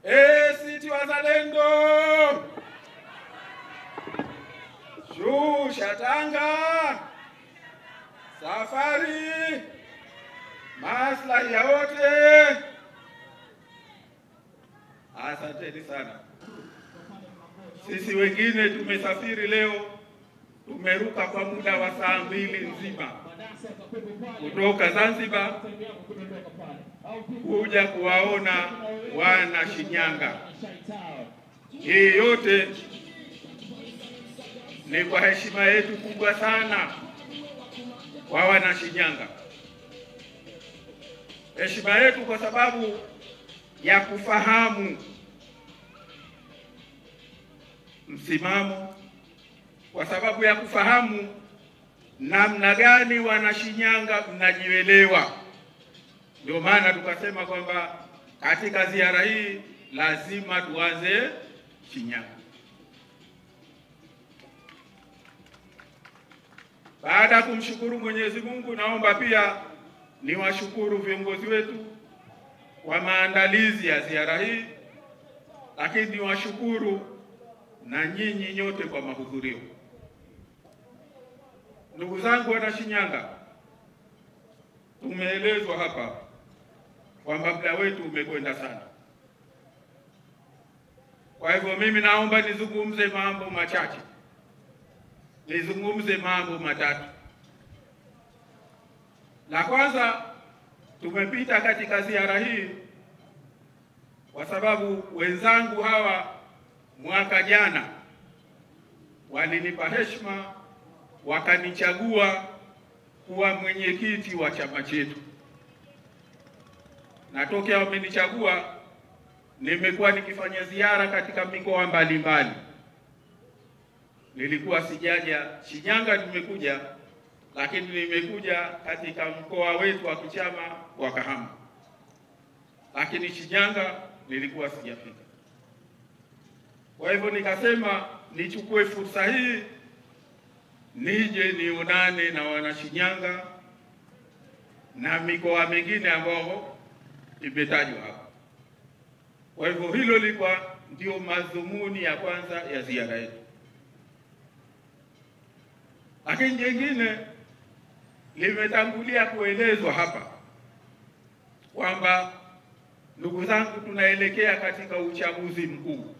ACT Wazalendo, shusha tanga, safari, maslahi ya wote. Asanteni sana. Sisi wengine tumesafiri leo, tumeruka kwa muda wa saa 2 nzima kutoka Zanzibar kuja kuwaona wana Shinyanga. Hii yote ni kwa heshima yetu kubwa sana kwa wana Shinyanga. Heshima yetu kwa sababu ya kufahamu msimamo, kwa sababu ya kufahamu namna gani wana Shinyanga mnajielewa. Ndio maana tukasema kwamba katika ziara hii lazima tuanze Shinyanga. Baada ya kumshukuru Mwenyezi Mungu, naomba pia niwashukuru viongozi wetu kwa maandalizi ya ziara hii, lakini niwashukuru na nyinyi nyote kwa mahudhurio. Ndugu zangu wana Shinyanga, tumeelezwa hapa kwamba muda wetu umekwenda sana. Kwa hivyo mimi naomba nizungumze mambo machache. Nizungumze mambo matatu. La kwanza, tumepita katika ziara hii kwa sababu wenzangu hawa mwaka jana walinipa heshima, wakanichagua kuwa mwenyekiti wa chama chetu. Na tokea wamenichagua nimekuwa nikifanya ziara katika mikoa mbalimbali. Nilikuwa sijaja Shinyanga, nimekuja, lakini nimekuja katika mkoa wetu wa kichama wa Kahama. Lakini Shinyanga nilikuwa sijafika. Kwa hivyo nikasema nichukue fursa hii nije nionane na wana Shinyanga na mikoa mingine ambao imetajwa hapa. Kwa hivyo hilo lilikuwa ndio madhumuni ya kwanza ya ziara yetu. Lakini jingine limetangulia kuelezwa hapa kwamba ndugu zangu, tunaelekea katika uchaguzi mkuu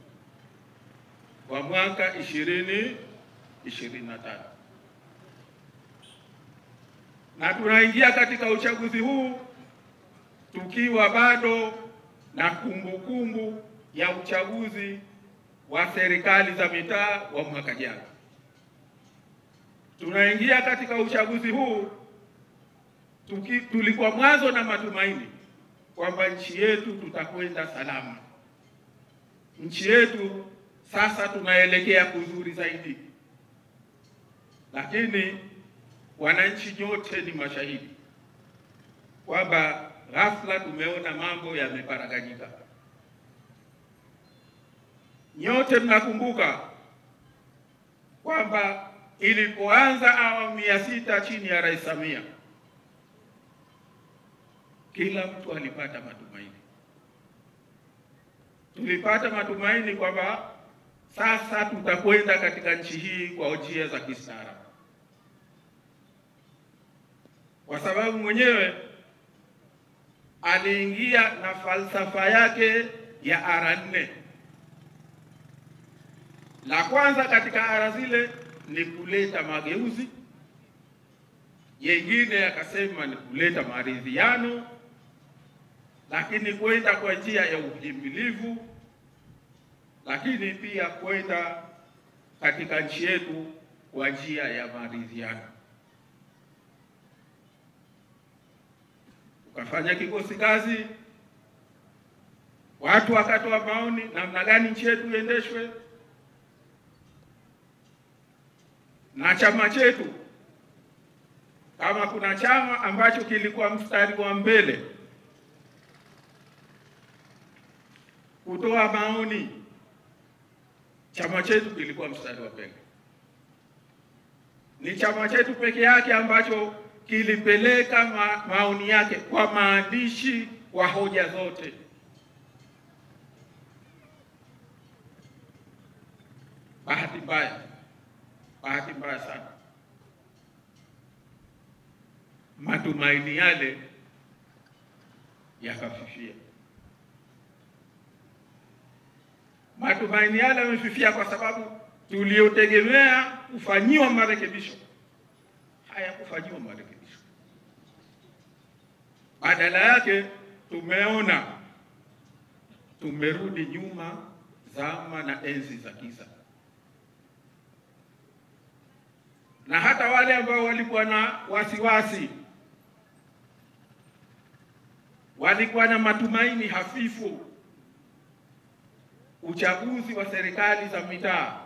wa mwaka 2025. Na tunaingia katika uchaguzi huu tukiwa bado na kumbukumbu ya uchaguzi wa serikali za mitaa wa mwaka jana. Tunaingia katika uchaguzi huu tulikuwa mwanzo na matumaini kwamba nchi yetu tutakwenda salama. Nchi yetu sasa tunaelekea kuzuri zaidi. Lakini wananchi nyote ni mashahidi kwamba ghafla tumeona mambo yameparaganyika. Nyote mnakumbuka kwamba ilipoanza awamu ya 6 chini ya Rais Samia, kila mtu alipata matumaini. Tulipata matumaini kwamba sasa tutakwenda katika nchi hii kwa njia za kistaarabu, kwa sababu mwenyewe aliingia na falsafa yake ya ara 4. La kwanza katika ara zile ni kuleta mageuzi, yengine akasema ni kuleta maridhiano, lakini kwenda kwa njia ya uhimilivu, lakini pia kwenda katika nchi yetu kwa njia ya maridhiano. Ukafanya kikosi kazi, watu wakatoa maoni namna gani nchi yetu iendeshwe, na chama chetu, kama kuna chama ambacho kilikuwa mstari wa mbele kutoa maoni, chama chetu kilikuwa mstari wa mbele. Ni chama chetu peke yake ambacho kilipeleka maoni yake kwa maandishi wa hoja zote. bahati mbaya sana, matumaini yale yakafifia. Matumaini yale yamefifia kwa sababu tuliotegemea kufanyiwa marekebisho hayakufanyiwa marekebisho. Badala yake tumeona tumerudi nyuma zama na enzi za giza. Na hata wale ambao walikuwa na wasiwasi, walikuwa na matumaini hafifu, uchaguzi wa serikali za mitaa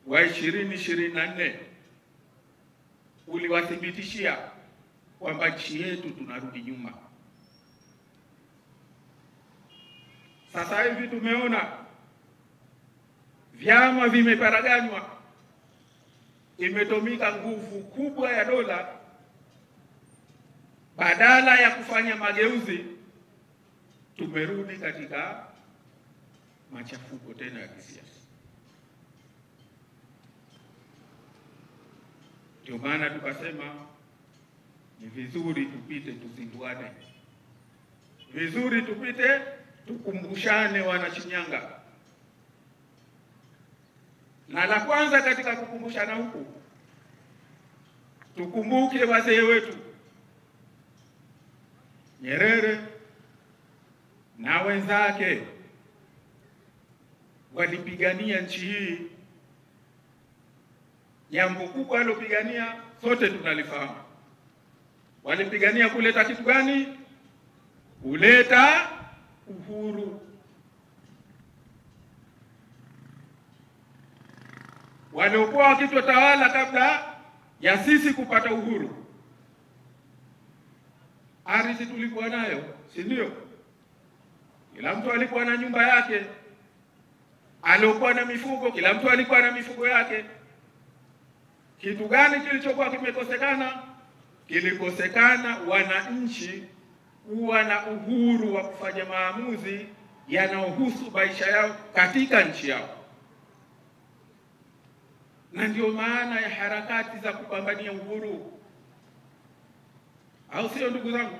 wa 2024 uliwathibitishia kwamba nchi yetu tunarudi nyuma. Sasa hivi tumeona vyama vimeparaganywa, imetumika nguvu kubwa ya dola badala ya kufanya mageuzi. Tumerudi katika machafuko tena ya kisiasa. Ndio maana tukasema ni vizuri tupite tuzinduane, vizuri tupite tukumbushane Wanashinyanga. Na la kwanza katika kukumbushana huku, tukumbuke wazee wetu Nyerere na wenzake walipigania nchi hii. Jambo kubwa alilopigania sote tunalifahamu. Walipigania kuleta kitu gani? Kuleta uhuru. Waliokuwa wakitutawala kabla ya sisi kupata uhuru, ardhi tulikuwa nayo, si ndio? Kila mtu alikuwa na nyumba yake. Aliokuwa na mifugo, kila mtu alikuwa na mifugo yake. Kitu gani kilichokuwa kimekosekana? Kilikosekana wananchi kuwa na uhuru wa kufanya maamuzi yanayohusu maisha yao katika nchi yao. Na ndio maana ya harakati za kupambania uhuru, au sio ndugu zangu?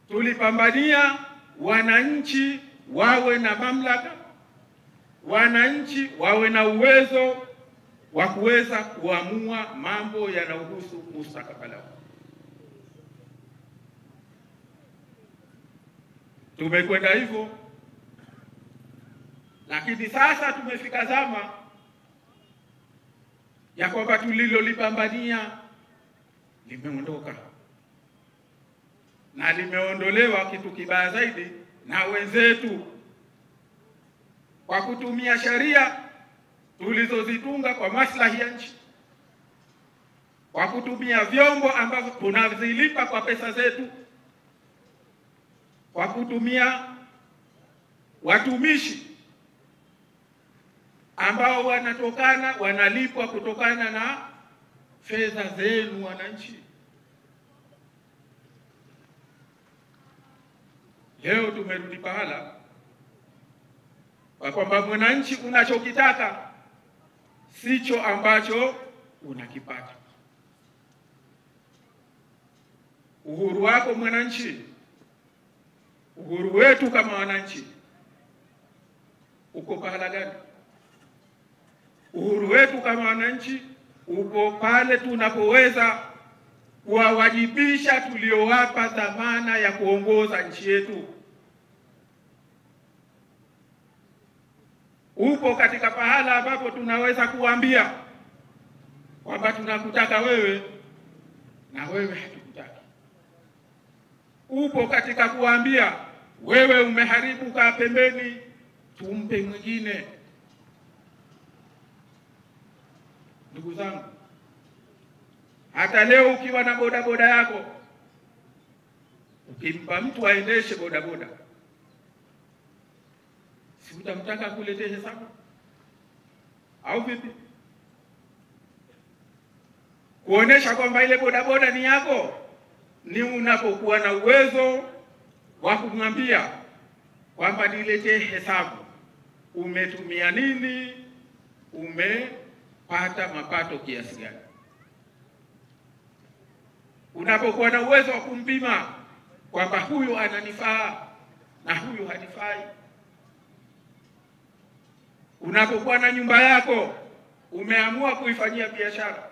Tulipambania wananchi wawe na mamlaka, wananchi wawe na uwezo wa kuweza kuamua mambo yanayohusu mustakabali wao. Tumekwenda hivyo, lakini sasa tumefika zama ya kwamba tulilolipambania limeondoka, na limeondolewa kitu kibaya zaidi na wenzetu kwa kutumia sheria tulizozitunga kwa maslahi ya nchi, kwa kutumia vyombo ambavyo tunavilipa kwa pesa zetu, kwa kutumia watumishi ambao wanalipwa kutokana na fedha zenu wananchi. Leo tumerudi pahala kwa kwamba mwananchi unachokitaka sicho ambacho unakipata. Uhuru wako mwananchi, uhuru wetu kama wananchi uko pahala gani? Uhuru wetu kama wananchi uko pale tunapoweza kuwawajibisha tuliowapa dhamana ya kuongoza nchi yetu. Upo katika pahala ambapo tunaweza kuambia kwamba tunakutaka wewe na wewe hatukutaki. Upo katika kuambia wewe umeharibu, kaa pembeni, tumpe mwingine. Ndugu zangu, hata leo ukiwa na bodaboda yako, ukimpa mtu aendeshe bodaboda, si utamtaka kuletea hesabu au vipi? Kuonesha kwamba ile bodaboda ni yako ni unapokuwa na uwezo wa kumwambia kwamba niletee hesabu, umetumia nini, umepata mapato kiasi gani. Unapokuwa na uwezo wa kumpima kwamba huyu ananifaa na huyu hanifai. Unapokuwa na nyumba yako, umeamua kuifanyia biashara,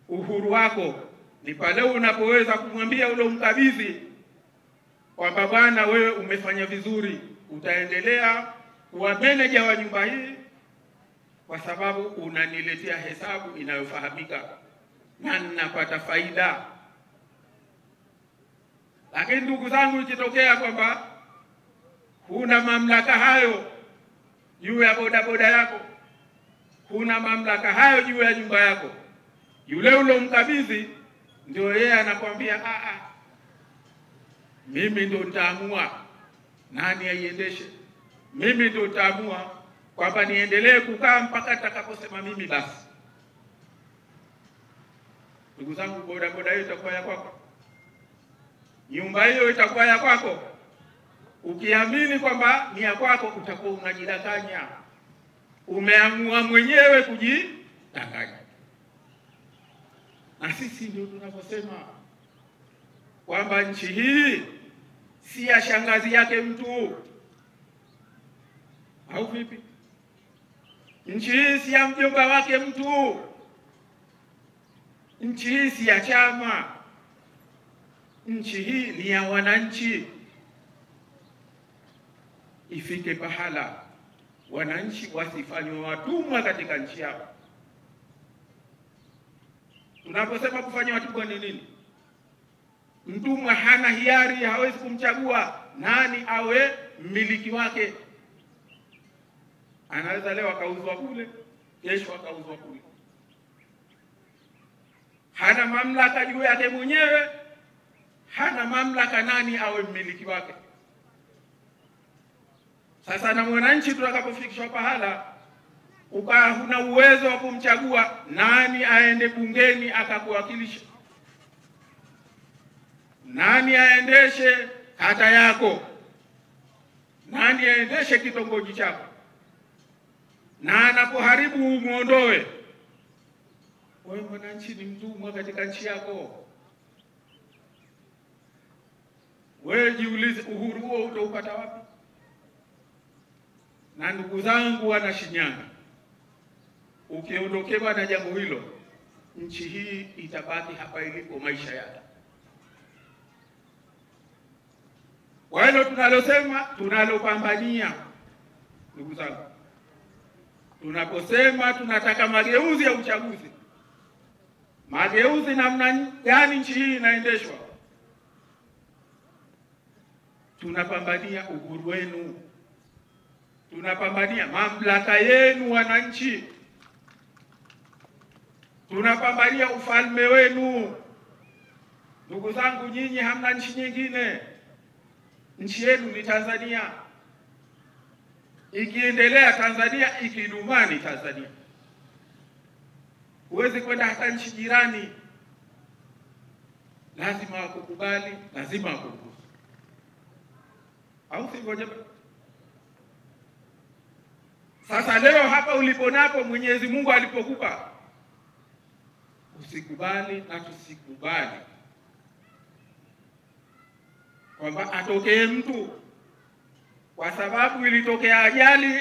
uhuru wako ni pale unapoweza kumwambia ule mkabidhi kwamba bwana, wewe umefanya vizuri, utaendelea kuwa meneja wa nyumba hii kwa sababu unaniletea hesabu inayofahamika na ninapata faida. Lakini ndugu zangu, ikitokea kwamba huna mamlaka hayo juu ya bodaboda yako, huna mamlaka hayo juu ya nyumba yako, yule mkabidhi ndio yeye anakwambia mimi ndio nitaamua nani aiendeshe, mimi ndio nitaamua kwamba niendelee kukaa mpaka nitakaposema mimi basi. Ndugu zangu, bodaboda hiyo itakuwa ya kwako, nyumba hiyo itakuwa ya kwako. Ukiamini kwamba ni ya kwako, utakuwa unajidanganya, umeamua mwenyewe kujidanganya. Na sisi ndio tunaposema kwamba nchi hii si ya shangazi yake mtu, au vipi? Nchi hii si ya mjomba wake mtu, nchi hii si ya chama, nchi hii ni ya wananchi. Ifike pahala wananchi wasifanywe watumwa katika nchi yao. Tunaposema kufanya watumwa ni nini? Mtumwa hana hiari, hawezi kumchagua nani awe mmiliki wake. Anaweza leo akauzwa kule, kesho akauzwa kule. Hana mamlaka juu yake mwenyewe, hana mamlaka nani awe mmiliki wake. Sasa na mwananchi tutakapofikishwa pahala ukawa huna uwezo wa kumchagua nani aende bungeni akakuwakilisha, nani aendeshe kata yako, nani aendeshe kitongoji chako, na anapoharibu umuondoe, wewe mwananchi ni mtumwa katika nchi yako. Wewe jiulize, uhuru huo utaupata wapi? Na ndugu zangu wana Shinyanga, ukiondokewa na jambo hilo, nchi hii itabaki hapa ilipo maisha yake. Kwa hilo tunalosema, tunalopambania, ndugu zangu, tunaposema tunataka mageuzi ya uchaguzi, mageuzi namna gani nchi hii inaendeshwa, tunapambania uhuru wenu, tunapambania mamlaka yenu wananchi, tunapambania ufalme wenu. Ndugu zangu, nyinyi hamna nchi nyingine, nchi yenu ni Tanzania. Ikiendelea Tanzania, ikidumani Tanzania. Huwezi kwenda hata nchi jirani, lazima wakukubali, lazima wakuruhusu, au sivyo jamani? Sasa leo hapa uliponapo, Mwenyezi Mungu alipokupa, usikubali na tusikubali kwamba atokee mtu kwa sababu ilitokea ajali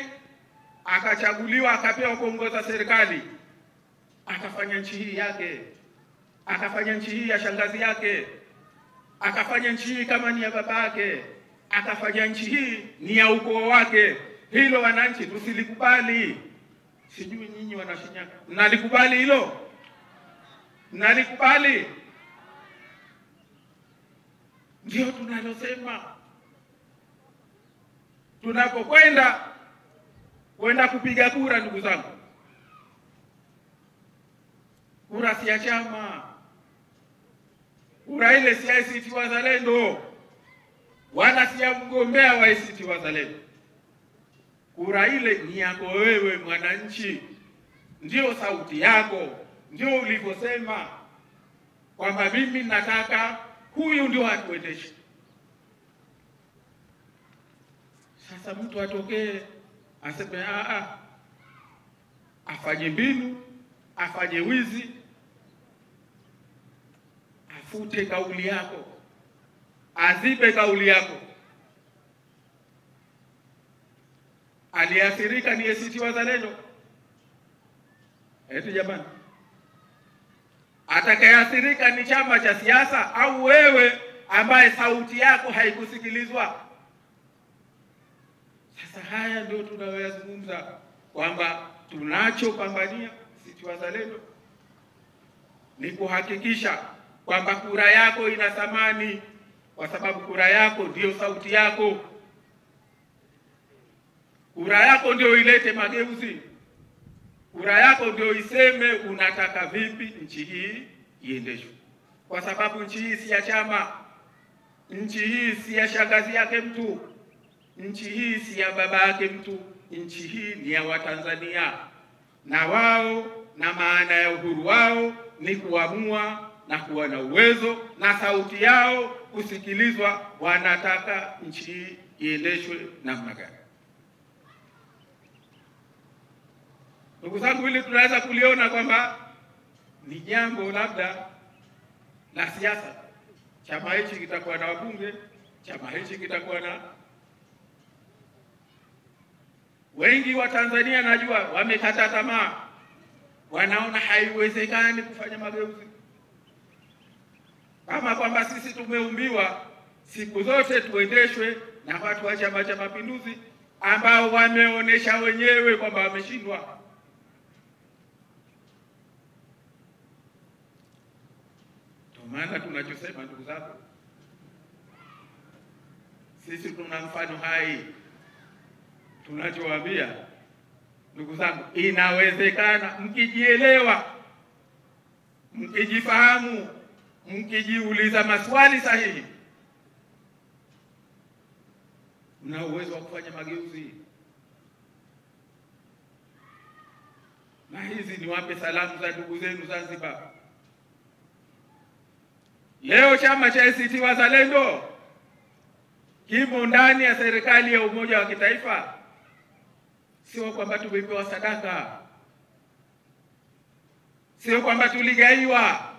akachaguliwa akapewa kuongoza serikali, akafanya nchi hii yake, akafanya nchi hii ya shangazi yake, akafanya nchi hii kama ni ya baba yake, akafanya nchi hii ni ya ukoo wake. Hilo wananchi tusilikubali. Sijui nyinyi wana Shinyanga mnalikubali hilo? Mnalikubali? Ndio tunalosema. Tunapokwenda kupiga kura, ndugu zangu, kura si ya chama, kura ile si ya ACT Wazalendo wala si ya mgombea wa ACT Wazalendo. Kura ile ni yako wewe mwananchi, ndio sauti yako, ndio ulivyosema kwamba mimi nataka huyu ndio atuendeshe. Sasa mtu atokee aseme afanye mbinu, afanye wizi, afute kauli yako, azibe kauli yako. Aliathirika ni ACT Wazalendo? Eti jamani, atakayeathirika ni chama cha siasa au wewe ambaye sauti yako haikusikilizwa? Sasa haya ndio tunayoyazungumza kwamba tunachopambania ACT Wazalendo ni kuhakikisha kwamba kura yako ina thamani, kwa sababu kura yako ndio sauti yako. Kura yako ndio ilete mageuzi. Kura yako ndio iseme unataka vipi nchi hii iendeshwe, kwa sababu nchi hii si ya chama, nchi hii si ya shangazi yake mtu, nchi hii si ya baba yake mtu, nchi hii ni ya Watanzania, na wao na maana ya uhuru wao ni kuamua na kuwa na uwezo na sauti yao kusikilizwa, wanataka nchi hii iendeshwe namna gani. Ndugu zangu, hili tunaweza kuliona kwamba ni jambo labda la siasa. Chama hichi kitakuwa na wabunge, chama hichi kitakuwa na... Wengi wa Tanzania najua wamekata tamaa, wanaona haiwezekani kufanya mageuzi, kama kwamba sisi tumeumbiwa siku zote tuendeshwe na watu wa Chama cha Mapinduzi ambao wameonesha wenyewe kwamba wameshindwa. Maana tunachosema ndugu zangu, sisi tuna mfano hai. Tunachowaambia ndugu zangu, inawezekana mkijielewa, mkijifahamu, mkijiuliza maswali sahihi, mna uwezo wa kufanya mageuzi. Na hizi niwape salamu za ndugu zenu Zanzibar. Leo chama cha ACT Wazalendo kimo ndani ya serikali ya umoja wa kitaifa. Sio kwamba tumepewa sadaka, sio kwamba tuligaiwa,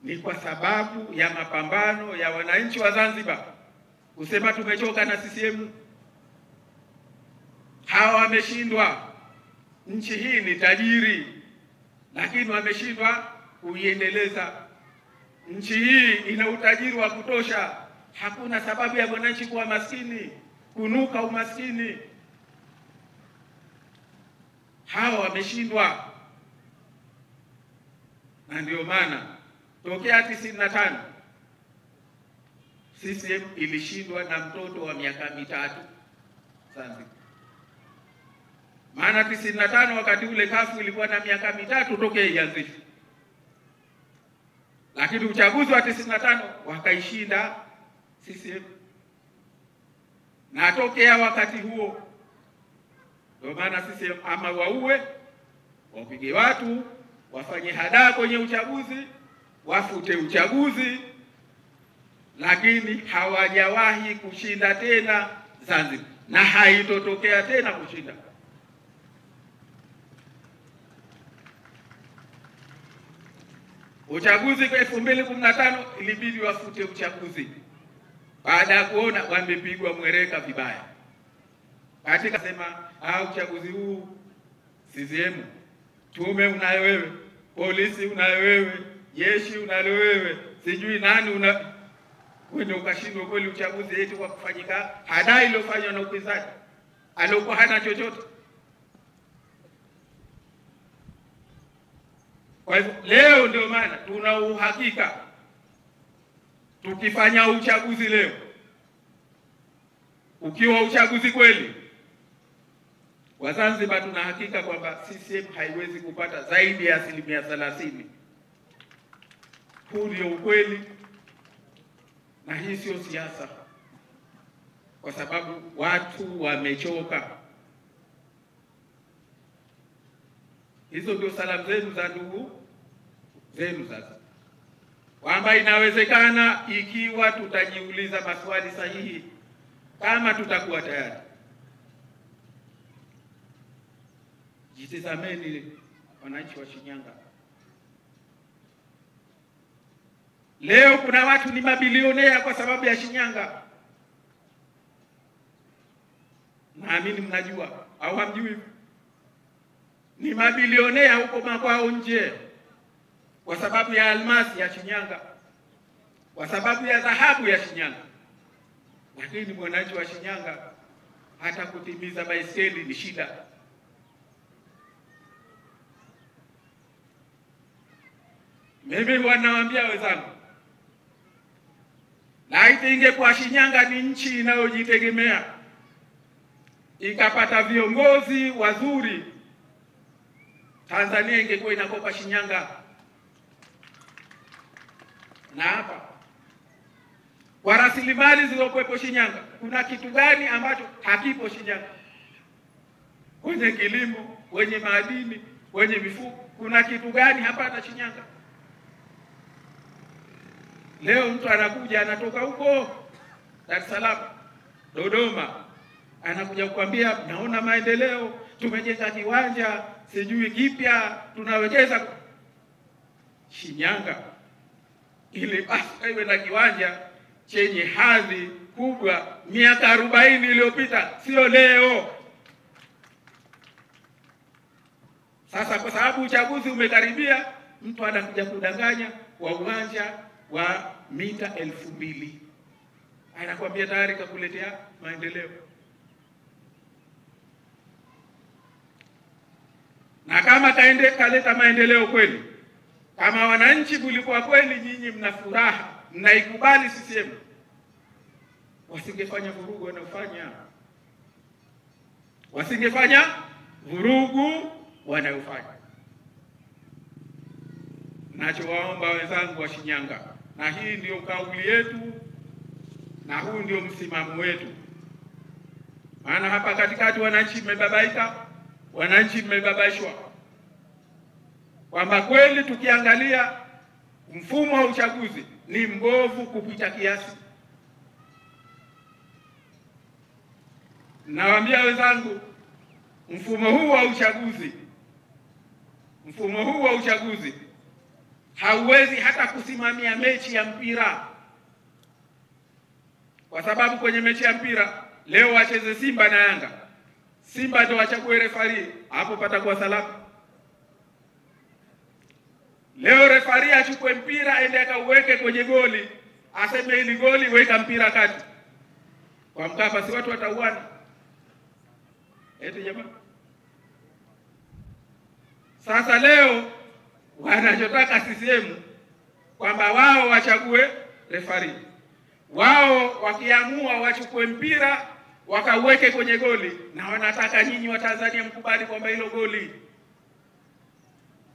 ni kwa sababu ya mapambano ya wananchi wa Zanzibar kusema tumechoka na CCM. Hawa wameshindwa. Nchi hii ni tajiri, lakini wameshindwa kuiendeleza. Nchi hii ina utajiri wa kutosha, hakuna sababu ya mwananchi kuwa maskini, kunuka umaskini. Hawa wameshindwa. Na ndio maana tokea 95 CCM ilishindwa na mtoto wa miaka 3 Zanzibar. Maana 95 wakati ule kafu ilikuwa na miaka 3 tokea ianzishwe. Lakini uchaguzi wa 95 wakaishinda CCM. Na tokea wakati huo ndio maana CCM ama waue, wapige watu, wafanye hadaa kwenye uchaguzi, wafute uchaguzi, lakini hawajawahi kushinda tena Zanzibar, na haitotokea tena kushinda. Uchaguzi kwa 2015 ilibidi wafute uchaguzi baada ya kuona wamepigwa mwereka vibaya. Katika sema uchaguzi huu CCM, tume unayo wewe, polisi unayo wewe, jeshi unayo wewe, sijui nani wewe ukashindwa kweli uchaguzi eti kwa kufanyika hadaa iliyofanywa na upinzani aliokuwa hana chochote. Kwa hivyo leo ndio maana tuna uhakika tukifanya uchaguzi leo, ukiwa uchaguzi kweli wa Zanzibar, tuna hakika kwamba CCM haiwezi kupata zaidi ya 30%. Huu ndio ukweli, na hii sio siasa, kwa sababu watu wamechoka. Hizo ndio salamu zenu za ndugu zenu sasa, kwamba inawezekana ikiwa tutajiuliza maswali sahihi, kama tutakuwa tayari. Jitizameni wananchi wa Shinyanga. Leo kuna watu ni mabilionea kwa sababu ya Shinyanga. Naamini mnajua au hamjui? Ni mabilionea huko makwao nje kwa sababu ya almasi ya Shinyanga, kwa sababu ya dhahabu ya Shinyanga. Lakini mwananchi wa Shinyanga hata kutimiza baiskeli ni shida. Mimi wanawaambia wenzangu, laiti ingekuwa Shinyanga ni nchi inayojitegemea, ikapata viongozi wazuri, Tanzania ingekuwa inakopa Shinyanga. Na hapa kwa rasilimali zilizokuwepo Shinyanga, kuna kitu gani ambacho hakipo Shinyanga? Kwenye kilimo, kwenye madini, kwenye mifugo, kuna kitu gani hapana Shinyanga? Leo mtu anakuja anatoka huko Dar es Salaam, Dodoma, anakuja kukwambia naona maendeleo, tumejenga kiwanja sijui kipya, tunawekeza Shinyanga. Ili basi iwe na kiwanja chenye hadhi kubwa miaka 40 iliyopita, sio leo. Sasa kwa sababu uchaguzi umekaribia, mtu anakuja kudanganya kwa uwanja wa mita 2000. Anakuambia tayari kakuletea maendeleo. Na kama kaleta maendeleo kweli, kama wananchi kulikuwa kweli nyinyi mna furaha, mnaikubali CCM, wasingefanya vurugu wanayofanya. Wasingefanya vurugu wanayofanya. Nachowaomba wenzangu wa Shinyanga, na hii ndio kauli yetu na huu ndio msimamo wetu. Maana hapa katikati wananchi mmebabaika, wananchi mmebabaishwa, kwamba kweli tukiangalia mfumo wa uchaguzi ni mbovu kupita kiasi. Nawaambia wenzangu, mfumo huu wa uchaguzi hauwezi hata kusimamia mechi ya mpira, kwa sababu kwenye mechi ya mpira leo wacheze Simba na Yanga, Simba ndio wachague refari, hapo patakuwa salama. Leo refari achukue mpira aende akauweke kwenye goli, aseme hili goli, weka mpira kati. Kwa Mkapa si watu watauana? Eti jamaa. Sasa leo wanachotaka CCM kwamba wao wachague refari. Wao wakiamua wachukue mpira wakauweke kwenye goli, na wanataka nyinyi wa Tanzania mkubali kwamba hilo goli.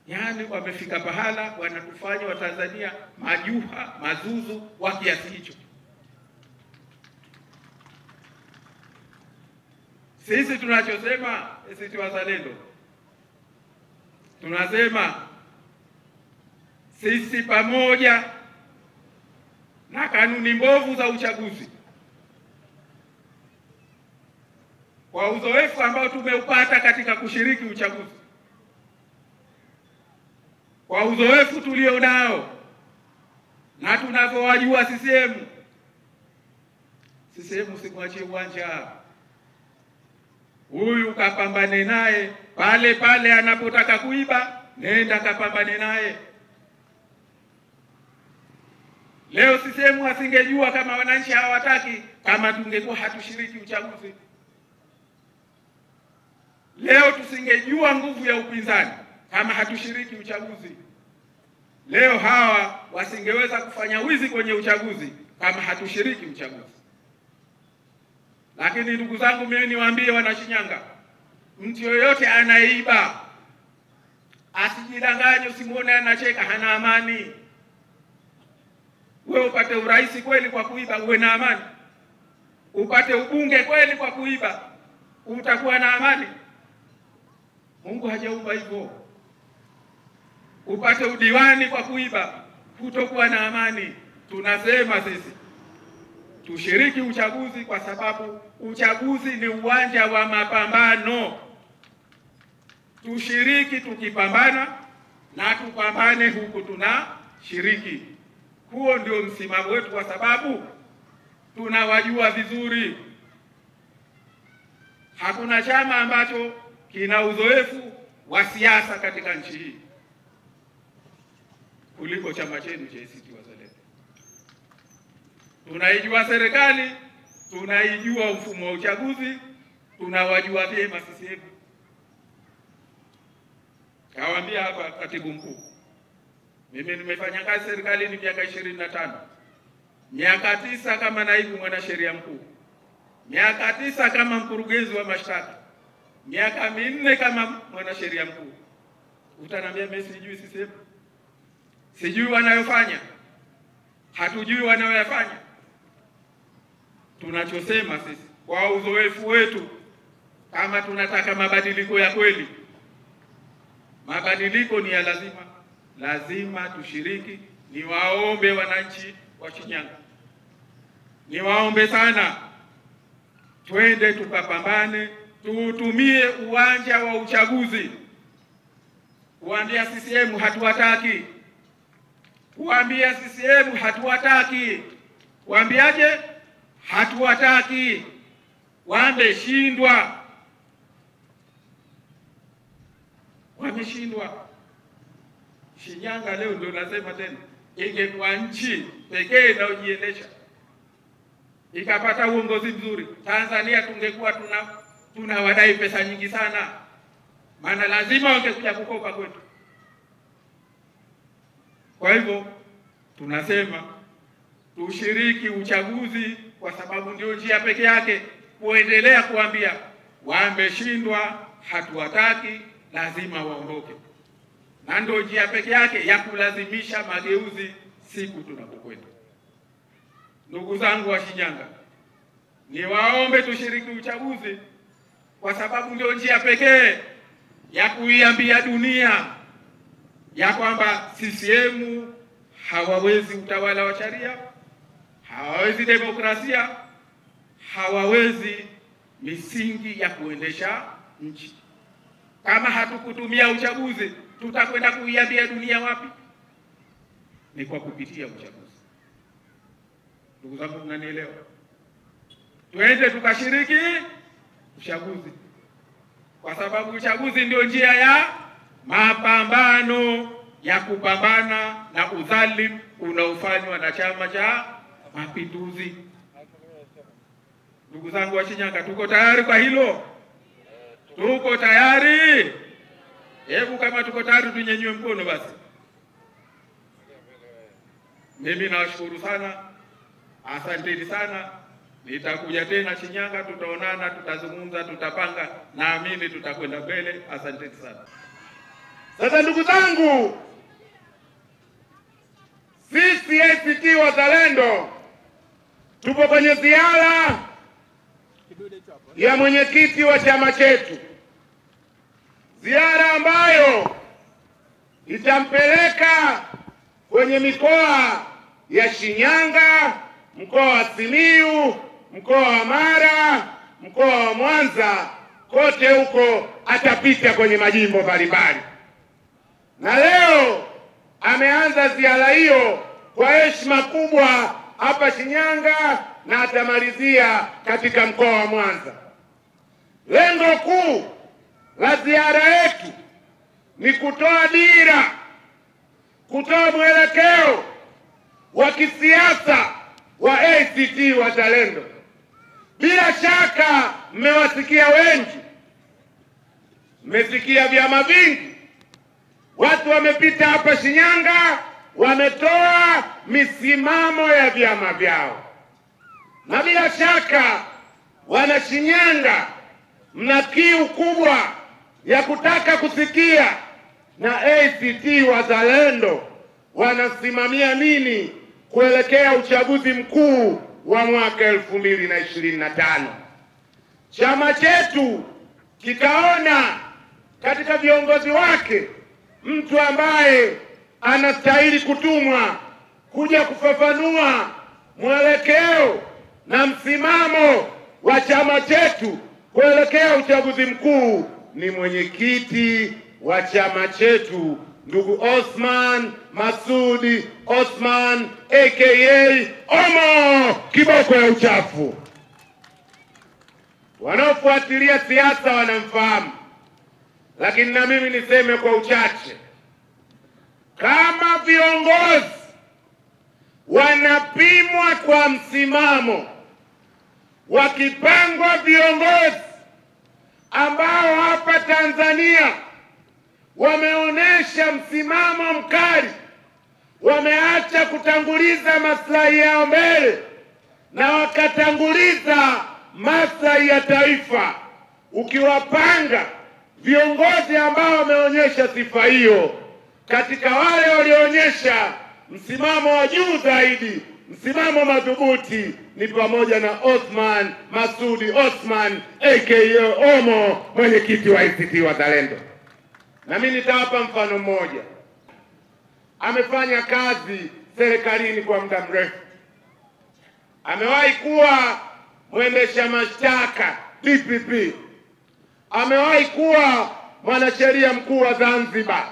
Yaani wamefika pahala wanatufanya wa Tanzania majuha, mazuzu wa kiasi hicho. Sisi tunachosema, sisi wazalendo tunasema sisi pamoja na kanuni mbovu za uchaguzi, kwa uzoefu ambao tumeupata katika kushiriki uchaguzi, kwa uzoefu tulionao na tunavyowajua CCM usimwachie uwanja. Huyu kapambane naye pale pale anapotaka kuiba, nenda kapambane naye. Leo CCM asingejua kama wananchi hawataki, kama tungekuwa hatushiriki uchaguzi. Leo tusingejua nguvu ya upinzani kama hatushiriki uchaguzi. Leo hawa wasingeweza kufanya wizi kwenye uchaguzi kama hatushiriki uchaguzi. Lakini ndugu zangu, mimi niwaambie wana Shinyanga, mtu yoyote anaiba asijidanganye, usimuone anacheka, hana amani. Wewe upate urais kweli kwa kuiba, uwe na amani? Upate ubunge kweli kwa kuiba, utakuwa na amani? Mungu hajaumba hivyo. Upate udiwani kwa kuiba, hutokuwa na amani. Tunasema sisi tushiriki uchaguzi kwa sababu uchaguzi ni uwanja wa mapambano. Tushiriki tukipambana na tupambane huku tunashiriki. Huo ndio msimamo wetu kwa sababu tunawajua vizuri. Hakuna chama ambacho kina uzoefu wa siasa katika nchi hii kuliko chama chenu cha ACT Wazalendo. Tunaijua serikali, tunaijua mfumo wa uchaguzi, tunawajua vyema CCM. Kawaambia hapa katibu mkuu, mimi nimefanya kazi serikalini miaka 25. Miaka 9 kama naibu mwanasheria mkuu, miaka 9 kama mkurugenzi wa mashtaka, miaka 4 kama mwanasheria mkuu. Utaniambia mimi sijui CCM? Sijui wanayofanya? Hatujui wanayoyafanya? Tunachosema sisi kwa uzoefu wetu, kama tunataka mabadiliko ya kweli, mabadiliko ni ya lazima tushiriki. Niwaombe wananchi wa Shinyanga, niwaombe sana, twende tukapambane, tuutumie uwanja wa uchaguzi kuambia CCM hatuwataki, kuambia CCM hatuwataki. Kuambiaje? Hatuwataki, wameshindwa, wameshindwa. Shinyanga leo ndio nasema tena, ingekuwa nchi pekee inayojiendesha ikapata uongozi mzuri, Tanzania tungekuwa tunawadai pesa nyingi sana, maana lazima wangekuja kukopa kwetu. Kwa hivyo tunasema tushiriki uchaguzi kwa sababu ndio njia pekee yake kuendelea kuambia wameshindwa, hatuwataki, lazima waondoke. Na ndio njia pekee yake ya kulazimisha mageuzi siku tunapokwenda. Ndugu zangu wa Shinyanga, niwaombe tushiriki uchaguzi kwa sababu ndio njia pekee ya kuiambia dunia ya kwamba CCM hawawezi utawala wa sharia, hawawezi demokrasia, hawawezi misingi ya kuendesha nchi. Kama hatukutumia uchaguzi, tutakwenda kuiambia dunia wapi? Ni kwa kupitia uchaguzi. Ndugu zangu, mnanielewa? Twende tukashiriki uchaguzi kwa sababu uchaguzi ndio njia ya mapambano ya kupambana na udhalimu unaofanywa na Chama cha Mapinduzi. Ndugu zangu wa Shinyanga, tuko tayari kwa hilo? Tuko tayari? Hebu kama tuko tayari tunyanyue mkono basi. Mimi nawashukuru sana. Asanteni sana. Nitakuja tena Shinyanga, tutaonana, tutazungumza, tutapanga, naamini tutakwenda mbele. Asanteni sana. Sasa ndugu zangu, sisi ACT Wazalendo tupo kwenye ziara ya mwenyekiti wa chama chetu, ziara ambayo itampeleka kwenye mikoa ya Shinyanga, mkoa wa Simiyu, mkoa wa Mara, mkoa wa Mwanza. Kote huko atapita kwenye majimbo mbalimbali, na leo ameanza ziara hiyo kwa heshima kubwa hapa Shinyanga na atamalizia katika mkoa wa Mwanza. Lengo kuu la ziara yetu ni kutoa dira, kutoa mwelekeo wa kisiasa wa ACT Wazalendo. Bila shaka mmewasikia wengi, mmesikia vyama vingi, watu wamepita hapa Shinyanga wametoa misimamo ya vyama vyao, na bila shaka wana Shinyanga mna kiu kubwa ya kutaka kusikia na ACT Wazalendo wanasimamia nini kuelekea uchaguzi mkuu wa mwaka 2025. Chama chetu kikaona katika viongozi wake mtu ambaye anastahili kutumwa kuja kufafanua mwelekeo na msimamo wa chama chetu kuelekea uchaguzi mkuu ni mwenyekiti wa chama chetu ndugu Othman Masoud Othman aka Omo kiboko ya uchafu. Wanaofuatilia siasa wanamfahamu, lakini na mimi niseme kwa uchache, kama viongozi wanapimwa kwa msimamo, wakipangwa viongozi ambao hapa Tanzania wameonesha msimamo mkali, wameacha kutanguliza maslahi yao mbele na wakatanguliza maslahi ya taifa, ukiwapanga viongozi ambao wameonyesha sifa hiyo, katika wale walioonyesha msimamo wa juu zaidi, msimamo madhubuti, ni pamoja na Othman Masoud Othman aka Omo, mwenyekiti wa ACT Wazalendo. Na mimi nitawapa mfano mmoja. Amefanya kazi serikalini kwa muda mrefu. Amewahi kuwa mwendesha mashtaka DPP. Amewahi kuwa mwanasheria mkuu wa Zanzibar.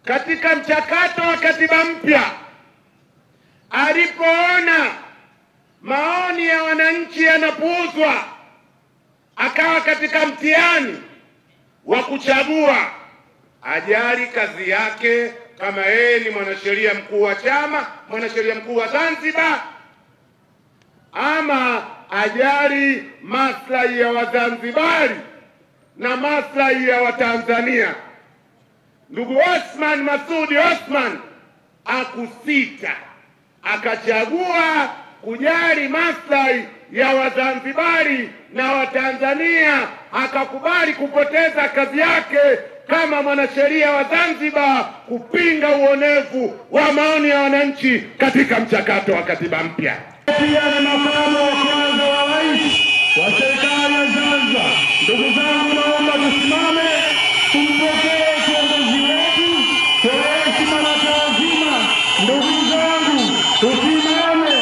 Katika mchakato wa katiba mpya, alipoona maoni ya wananchi yanapuuzwa, akawa katika mtihani wa kuchagua ajali kazi yake kama yeye ni mwanasheria mkuu wa chama, mwanasheria mkuu wa Zanzibar, ama ajali maslahi ya Wazanzibari na maslahi ya Watanzania. Ndugu Othman Masoud Othman akusita, akachagua kujali maslahi ya Wazanzibari na Watanzania, akakubali kupoteza kazi yake kama mwanasheria wa Zanzibar kupinga uonevu wa maoni ya wananchi katika mchakato wa katiba mpya. Pia ni makamu wa kwanza wa rais wa serikali ya Zanzibar. Ndugu zangu, naomba tusimame tumpokee kiongozi wetu kwa heshima na taadhima. Ndugu zangu, tusimame.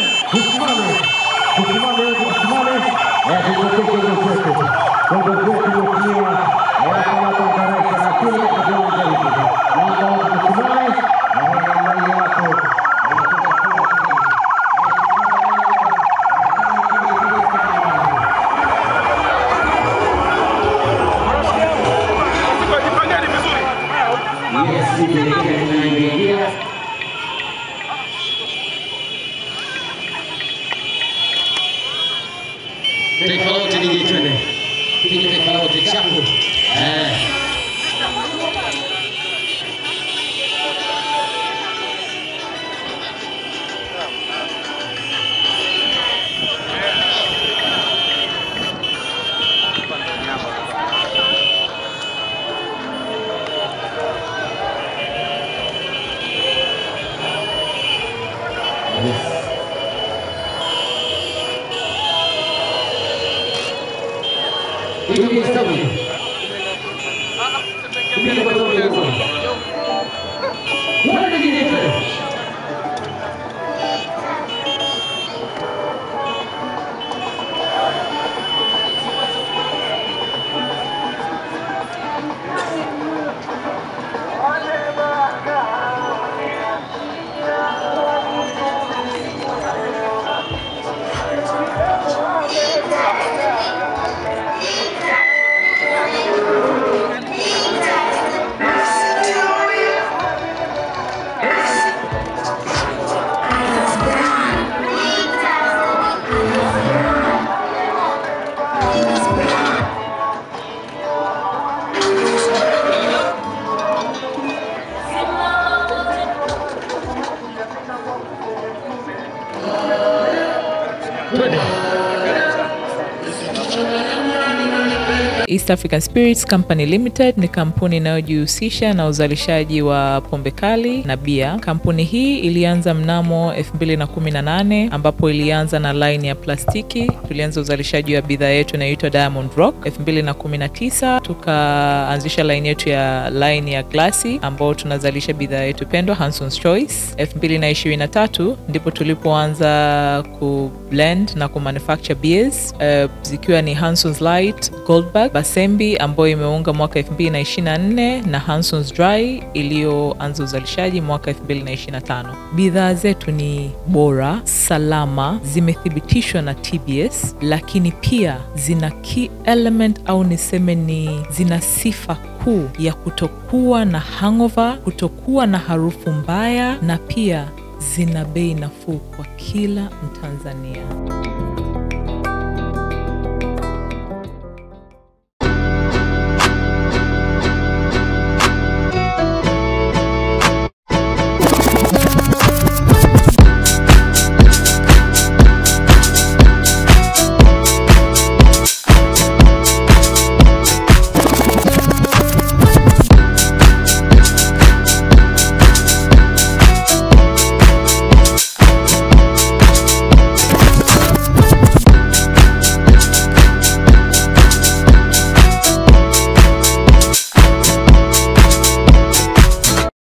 Taifa lote nije twende. Piga taifa lote chapu. Ini sabu. Ini betul betul. Mana dia tu? East African Spirits Company Limited ni kampuni inayojihusisha na uzalishaji wa pombe kali na bia. Kampuni hii ilianza mnamo 2018 ambapo ilianza na line ya plastiki. Tulianza uzalishaji wa bidhaa yetu inayoitwa Diamond Rock. 2019 tukaanzisha line yetu ya line ya glasi ambao tunazalisha bidhaa yetu pendwa Hanson's Choice. 2023 ndipo tulipoanza kublend na kumanufacture beers, zikiwa ni Hanson's Light, Goldberg, Basembi ambayo imeunga mwaka 2024 na Hanson's Dry iliyoanza uzalishaji mwaka 2025. Bidhaa zetu ni bora, salama, zimethibitishwa na TBS, lakini pia zina key element au niseme ni zina sifa kuu ya kutokuwa na hangover, kutokuwa na harufu mbaya, na pia zina bei nafuu kwa kila Mtanzania.